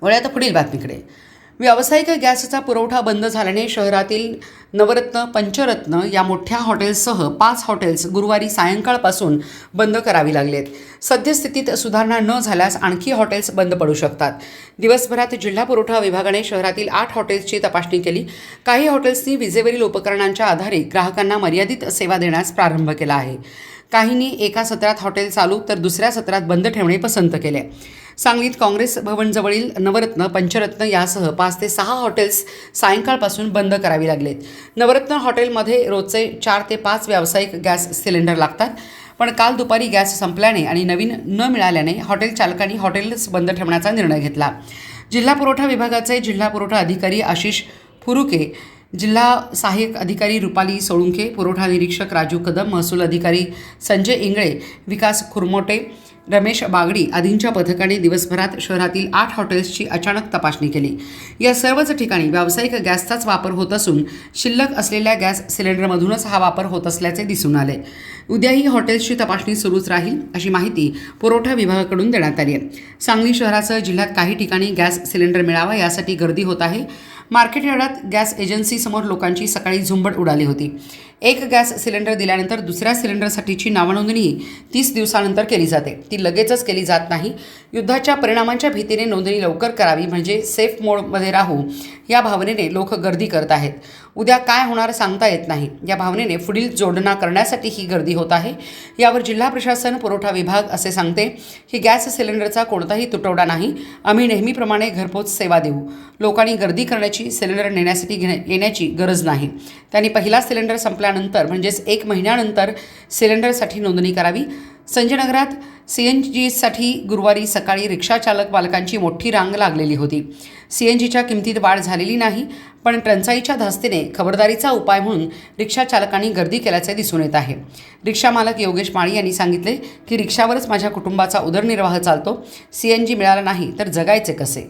वळूया आता पुढील बातमीकडे. व्यावसायिक गॅसचा पुरवठा बंद झाल्याने शहरातील नवरत्न, पंचरत्न या मोठ्या हॉटेल्ससह 5 हॉटेल्स गुरुवारी सायंकाळपासून बंद करावी लागलेत. सद्यस्थितीत सुधारणा न झाल्यास आणखी हॉटेल्स बंद पडू शकतात. दिवसभरात जिल्हा पुरवठा विभागाने शहरातील 8 हॉटेल्सची तपासणी केली. काही हॉटेल्सनी विजेवरील उपकरणांच्या आधारे ग्राहकांना मर्यादित सेवा देण्यास प्रारंभ केला आहे. काहींनी एका सत्रात हॉटेल चालू तर दुसऱ्या सत्रात बंद ठेवणे पसंत केले. सांगलीत काँग्रेस भवनजवळील नवरत्न, पंचरत्न यासह 5 ते 6 हॉटेल्स सायंकाळपासून बंद करावी लागलेत. नवरत्न हॉटेलमध्ये रोजचे 4 ते 5 व्यावसायिक गॅस सिलेंडर लागतात. पण काल दुपारी गॅस संपल्याने आणि नवीन न मिळाल्याने हॉटेल चालकांनी हॉटेल्स बंद ठेवण्याचा निर्णय घेतला. जिल्हा पुरवठा विभागाचे जिल्हा पुरवठा अधिकारी आशिष फुरुके, जिल्हा सहाय्यक अधिकारी रुपाली सोळुंके, पुरवठा निरीक्षक राजू कदम, महसूल अधिकारी संजय इंगळे, विकास खुरमोटे, रमेश बागडी आदींच्या पथकाने दिवसभरात शहरातील 8 हॉटेल्सची अचानक तपासणी केली. या सर्वच ठिकाणी व्यावसायिक गॅसचाच वापर होत असून शिल्लक असलेल्या गॅस सिलेंडरमधूनच हा वापर होत असल्याचे दिसून आले. उद्याही हॉटेल्सची तपासणी सुरूच राहील अशी माहिती पुरवठा विभागाकडून देण्यात आली आहे. सांगली शहरासह जिल्ह्यात काही ठिकाणी गॅस सिलेंडर मिळावा यासाठी गर्दी होत आहे. मार्केट यार्डात गॅस एजन्सीसमोर लोकांची सकाळी झुंबड उडाली होती. एक गॅस सिलेंडर दिल्यानंतर दुसऱ्या सिलेंडरसाठीची नावनोंदणी 30 दिवसानंतर केली जाते. ती लगेचच केली जात नाही. युद्धाच्या परिणामांच्या भीतीने नोंदणी लवकर करावी म्हणजे सेफ मोडमध्ये राहू या भावनेने लोक गर्दी करत आहेत. उद्या काय होणार सांगता येत नाही या भावनेने पुढील जोडणा करण्यासाठी ही गर्दी होत आहे. यावर जिल्हा प्रशासन, पुरवठा विभाग असे सांगते की गॅस सिलेंडरचा कोणताही तुटवडा नाही. आम्ही नेहमीप्रमाणे घरपोच सेवा देऊ. लोकांनी गर्दी करण्याची, सिलेंडर नेण्यासाठी येण्याची गरज नाही. त्यांनी पहिला सिलेंडर संपल्यानंतर म्हणजेच 1 महिन्यानंतर सिलेंडरसाठी नोंदणी करावी. संजयनगरात CNGसाठी गुरुवारी सकाळी रिक्षाचालक पालकांची मोठी रांग लागलेली होती. CNGच्या किमतीत वाढ झालेली नाही, पण टंचाईच्या धास्तीने खबरदारीचा उपाय म्हणून रिक्षाचालकांनी गर्दी केल्याचे दिसून येत आहे. रिक्षा मालक योगेश माळी यांनी सांगितले की रिक्षावरच माझ्या कुटुंबाचा उदरनिर्वाह चालतो. CNG मिळाला नाही तर जगायचे कसे.